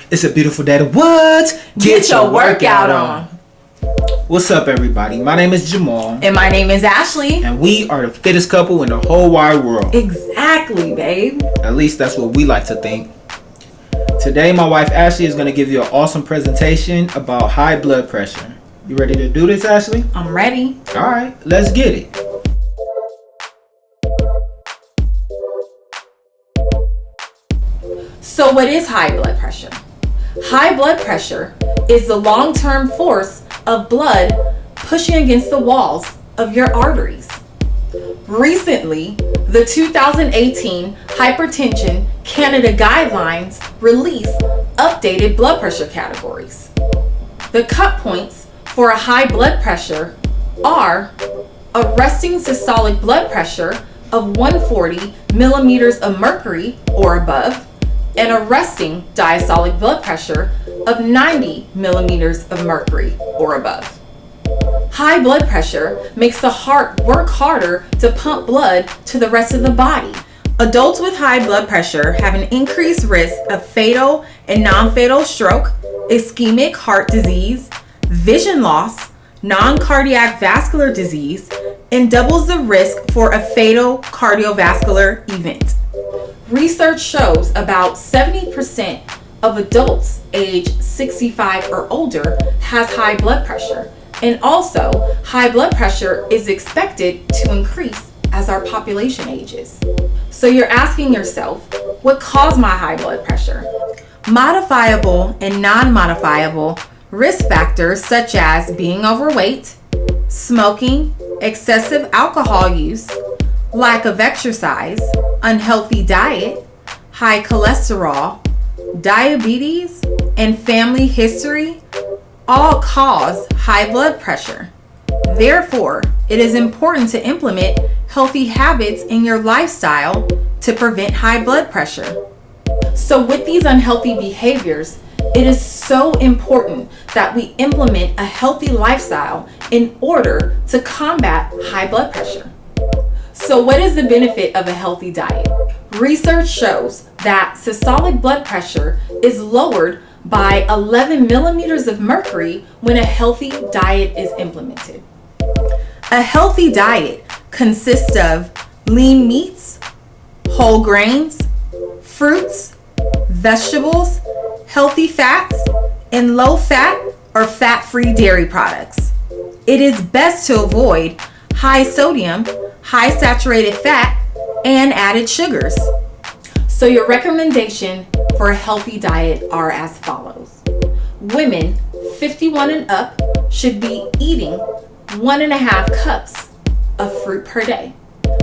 It's a beautiful day to what? Get your workout on. What's up, everybody? My name is Jamal. And my name is Ashley. And we are the fittest couple in the whole wide world. Exactly, babe. At least that's what we like to think. Today, my wife Ashley is going to give you an awesome presentation about high blood pressure. You ready to do this, Ashley? I'm ready. All right, let's get it. So what is high blood pressure? High blood pressure is the long-term force of blood pushing against the walls of your arteries. Recently, the 2018 Hypertension Canada guidelines released updated blood pressure categories. The cut points for a high blood pressure are a resting systolic blood pressure of 140 millimeters of mercury or above, and a resting diastolic blood pressure of 90 millimeters of mercury or above. High blood pressure makes the heart work harder to pump blood to the rest of the body. Adults with high blood pressure have an increased risk of fatal and non-fatal stroke, ischemic heart disease, vision loss, non-cardiac vascular disease, and doubles the risk for a fatal cardiovascular event. Research shows about 70% of adults age 65 or older has high blood pressure, and also high blood pressure is expected to increase as our population ages. So you're asking yourself, what caused my high blood pressure? Modifiable and non-modifiable risk factors such as being overweight, smoking, excessive alcohol use, lack of exercise, unhealthy diet, high cholesterol, diabetes, and family history all cause high blood pressure. Therefore, it is important to implement healthy habits in your lifestyle to prevent high blood pressure. So with these unhealthy behaviors, it is so important that we implement a healthy lifestyle in order to combat high blood pressure. So what is the benefit of a healthy diet? Research shows that systolic blood pressure is lowered by 11 millimeters of mercury when a healthy diet is implemented. A healthy diet consists of lean meats, whole grains, fruits, vegetables, healthy fats, and low-fat or fat-free dairy products. It is best to avoid high sodium, high saturated fat, and added sugars. So your recommendation for a healthy diet are as follows. Women 51 and up should be eating 1.5 cups of fruit per day.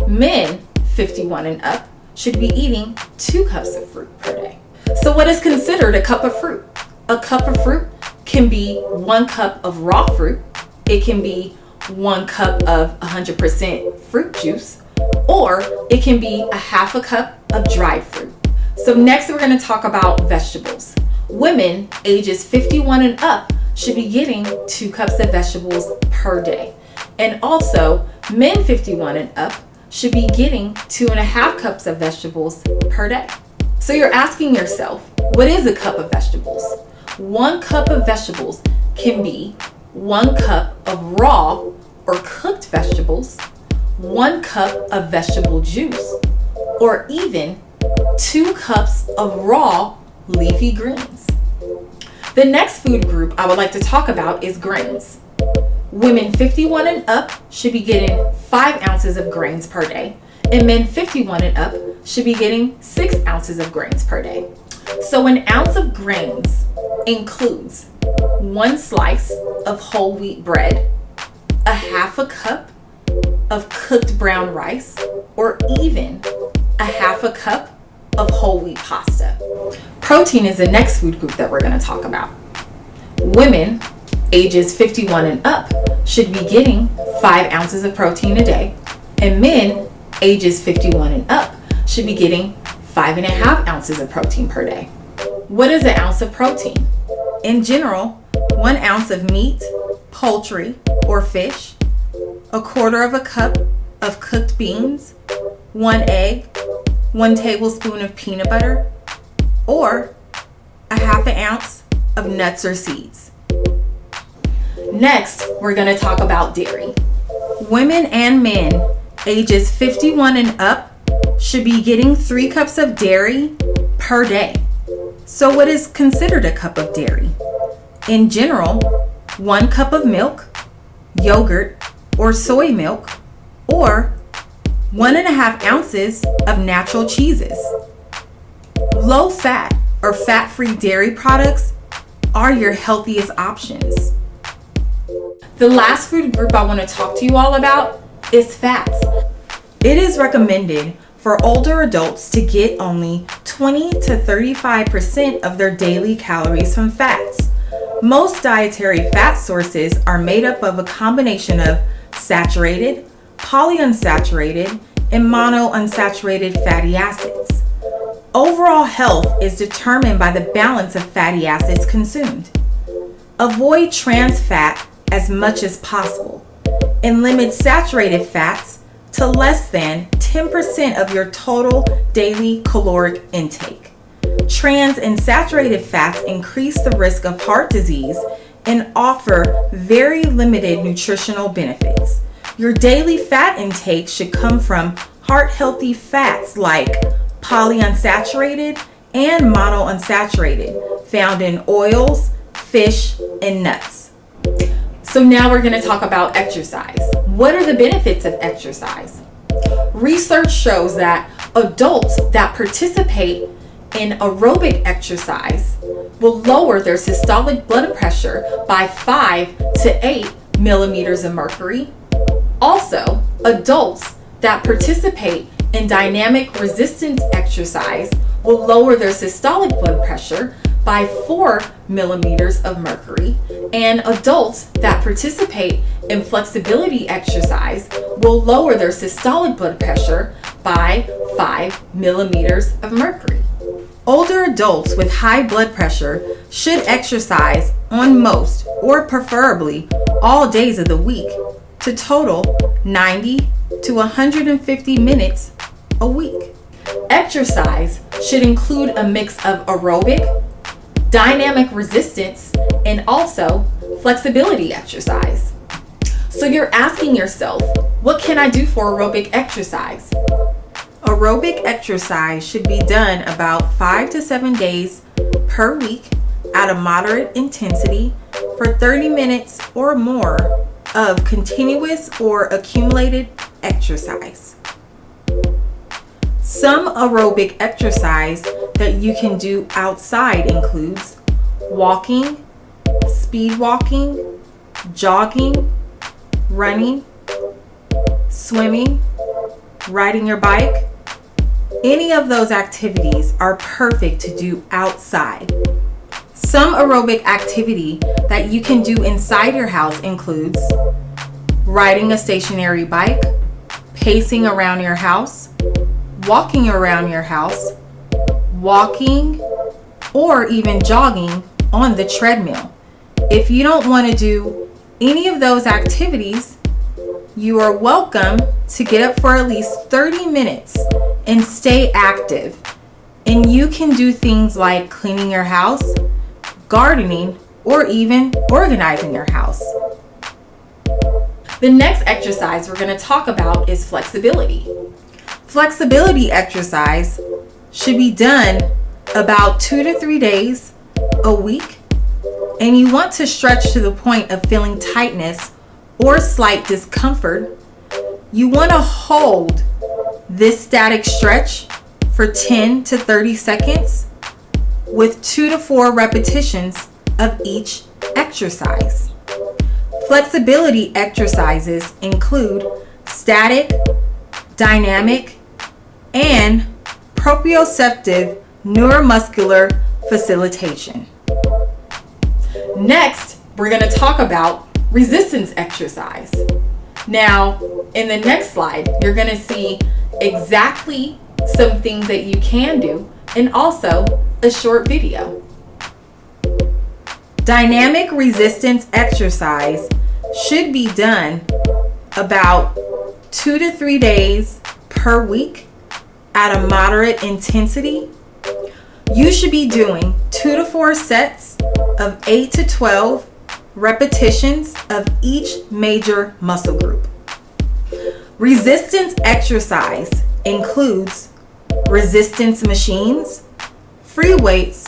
Men 51 and up should be eating 2 cups of fruit per day. So what is considered a cup of fruit? A cup of fruit can be 1 cup of raw fruit. It can be 1 cup of 100% fruit juice, or it can be a 1/2 cup of dried fruit. So next we're going to talk about vegetables. Women ages 51 and up should be getting 2 cups of vegetables per day. And also men 51 and up should be getting 2.5 cups of vegetables per day. So you're asking yourself, what is a cup of vegetables? 1 cup of vegetables can be 1 cup of raw or cooked vegetables, 1 cup of vegetable juice, or even 2 cups of raw leafy greens. The next food group I would like to talk about is grains. Women 51 and up should be getting 5 ounces of grains per day, and men 51 and up should be getting 6 ounces of grains per day. So an ounce of grains includes 1 slice of whole wheat bread, 1/2 cup of cooked brown rice, or even 1/2 cup of whole wheat pasta. Protein is the next food group that we're going to talk about. Women ages 51 and up should be getting 5 ounces of protein a day, and men ages 51 and up should be getting 5.5 ounces of protein per day. What is an ounce of protein? In general, 1 ounce of meat, poultry, or fish, 1/4 cup of cooked beans, 1 egg, 1 tablespoon of peanut butter, or 1/2 ounce of nuts or seeds. Next, we're going to talk about dairy. Women and men ages 51 and up should be getting 3 cups of dairy per day. So what is considered a cup of dairy? In general, 1 cup of milk, yogurt, or soy milk, or 1.5 ounces of natural cheeses. Low fat or fat-free dairy products are your healthiest options. The last food group I want to talk to you all about is fats. It is recommended for older adults to get only 20 to 35% of their daily calories from fats. Most dietary fat sources are made up of a combination of saturated, polyunsaturated, and monounsaturated fatty acids. Overall health is determined by the balance of fatty acids consumed. Avoid trans fat as much as possible and limit saturated fats to less than 10% of your total daily caloric intake. Trans and saturated fats increase the risk of heart disease and offer very limited nutritional benefits. Your daily fat intake should come from heart-healthy fats like polyunsaturated and monounsaturated, found in oils, fish, and nuts. So now we're going to talk about exercise. What are the benefits of exercise? Research shows that adults that participate in aerobic exercise will lower their systolic blood pressure by 5 to 8 millimeters of mercury. Also, adults that participate in dynamic resistance exercise will lower their systolic blood pressure by 4 millimeters of mercury, and adults that participate in flexibility exercise will lower their systolic blood pressure by 5 millimeters of mercury. Older adults with high blood pressure should exercise on most, or preferably all days of the week, to total 90 to 150 minutes a week. Exercise should include a mix of aerobic, dynamic resistance, and also flexibility exercise. So you're asking yourself, what can I do for aerobic exercise? Aerobic exercise should be done about 5 to 7 days per week at a moderate intensity for 30 minutes or more of continuous or accumulated exercise. Some aerobic exercise that you can do outside includes walking, speed walking, jogging, running, swimming, riding your bike. Any of those activities are perfect to do outside. Some aerobic activity that you can do inside your house includes riding a stationary bike, pacing around your house, walking around your house, walking, or even jogging on the treadmill. If you don't want to do any of those activities, you are welcome to get up for at least 30 minutes and stay active. And you can do things like cleaning your house, gardening, or even organizing your house. The next exercise we're going to talk about is flexibility. Flexibility exercise should be done about 2 to 3 days a week, and you want to stretch to the point of feeling tightness or slight discomfort. You want to hold this static stretch for 10 to 30 seconds with 2 to 4 repetitions of each exercise. Flexibility exercises include static, dynamic, and proprioceptive neuromuscular facilitation. Next, we're going to talk about resistance exercise. Now, in the next slide, you're going to see exactly some things that you can do and also a short video. Dynamic resistance exercise should be done about 2 to 3 days per week at a moderate intensity. You should be doing 2 to 4 sets of 8 to 12 repetitions of each major muscle group. Resistance exercise includes resistance machines, free weights,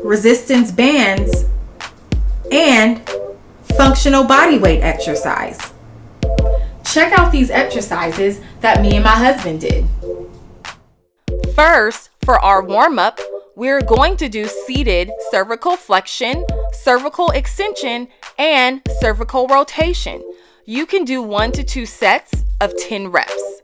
resistance bands, and functional body weight exercise. Check out these exercises that me and my husband did. First, for our warm-up, we're going to do seated cervical flexion, cervical extension, and cervical rotation. You can do 1 to 2 sets of 10 reps.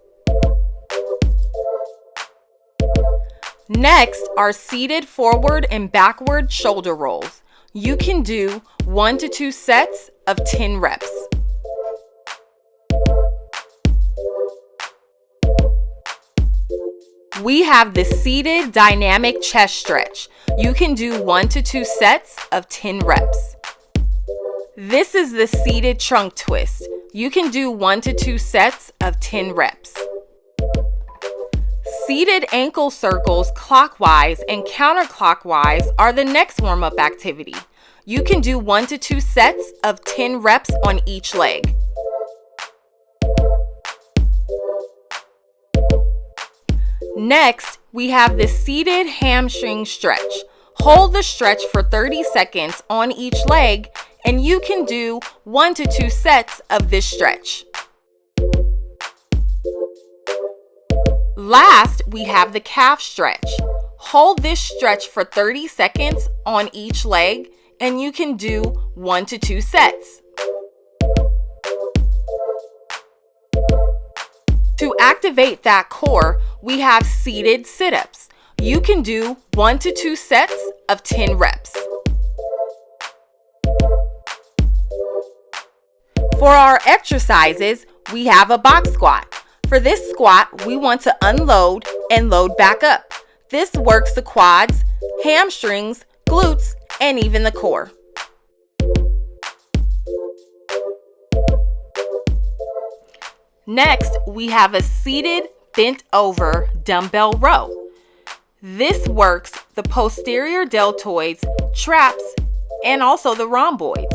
Next are seated forward and backward shoulder rolls. You can do 1 to 2 sets of 10 reps. We have the seated dynamic chest stretch. You can do 1 to 2 sets of 10 reps. This is the seated trunk twist. You can do 1 to 2 sets of 10 reps. Seated ankle circles clockwise and counterclockwise are the next warm-up activity. You can do 1 to 2 sets of 10 reps on each leg. Next, we have the seated hamstring stretch. Hold the stretch for 30 seconds on each leg, and you can do 1 to 2 sets of this stretch. Last, we have the calf stretch. Hold this stretch for 30 seconds on each leg, and you can do 1 to 2 sets. To activate that core, we have seated sit-ups. You can do 1 to 2 sets of 10 reps. For our exercises, we have a box squat. For this squat, we want to unload and load back up. This works the quads, hamstrings, glutes, and even the core. Next, we have a seated bent over dumbbell row. This works the posterior deltoids, traps, and also the rhomboids.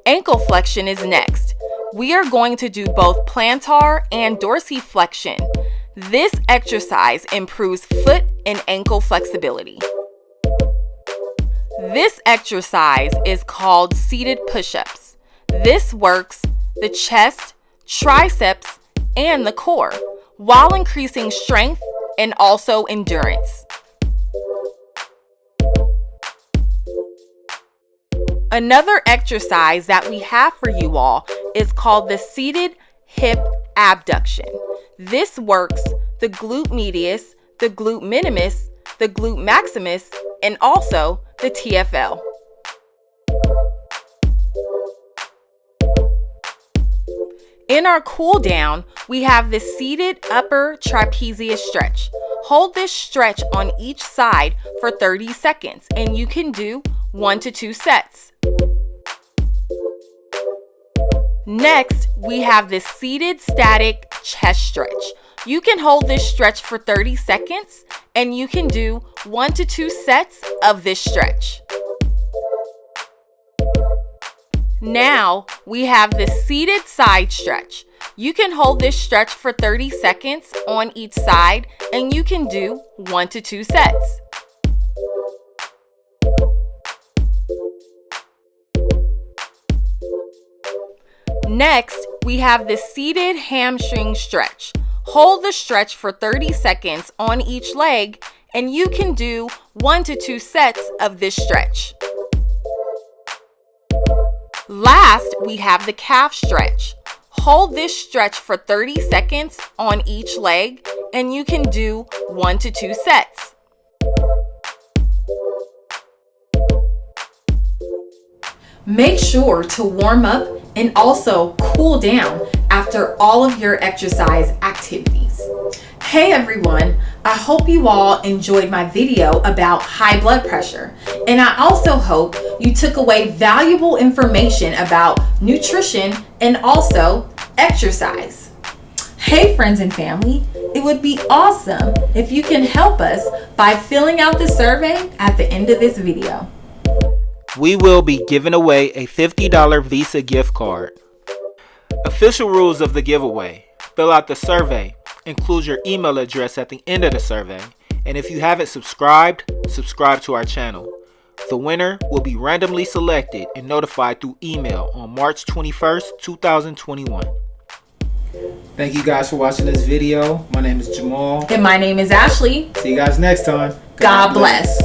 Ankle flexion is next. We are going to do both plantar and dorsiflexion. This exercise improves foot and ankle flexibility. This exercise is called seated push-ups. This works the chest, triceps, and the core while increasing strength and also endurance. Another exercise that we have for you all is called the seated hip abduction. This works the glute medius, the glute minimus, the glute maximus, and also the TFL. In our cool down, we have the seated upper trapezius stretch. Hold this stretch on each side for 30 seconds, and you can do 1 to 2 sets. Next, we have the seated static chest stretch. You can hold this stretch for 30 seconds, and you can do 1 to 2 sets of this stretch. Now, we have the seated side stretch. You can hold this stretch for 30 seconds on each side, and you can do 1 to 2 sets. Next, we have the seated hamstring stretch. Hold the stretch for 30 seconds on each leg, and you can do 1 to 2 sets of this stretch. Last, we have the calf stretch. Hold this stretch for 30 seconds on each leg, and you can do 1 to 2 sets. Make sure to warm up and also cool down after all of your exercise activities. Hey everyone, I hope you all enjoyed my video about high blood pressure, and I also hope you took away valuable information about nutrition and also exercise. Hey friends and family, it would be awesome if you can help us by filling out the survey at the end of this video. We will be giving away a $50 Visa gift card. Official rules of the giveaway. Fill out the survey. Include your email address at the end of the survey. And if you haven't subscribed, subscribe to our channel. The winner will be randomly selected and notified through email on March 21st, 2021. Thank you guys for watching this video. My name is Jamal. And my name is Ashley. See you guys next time. God bless.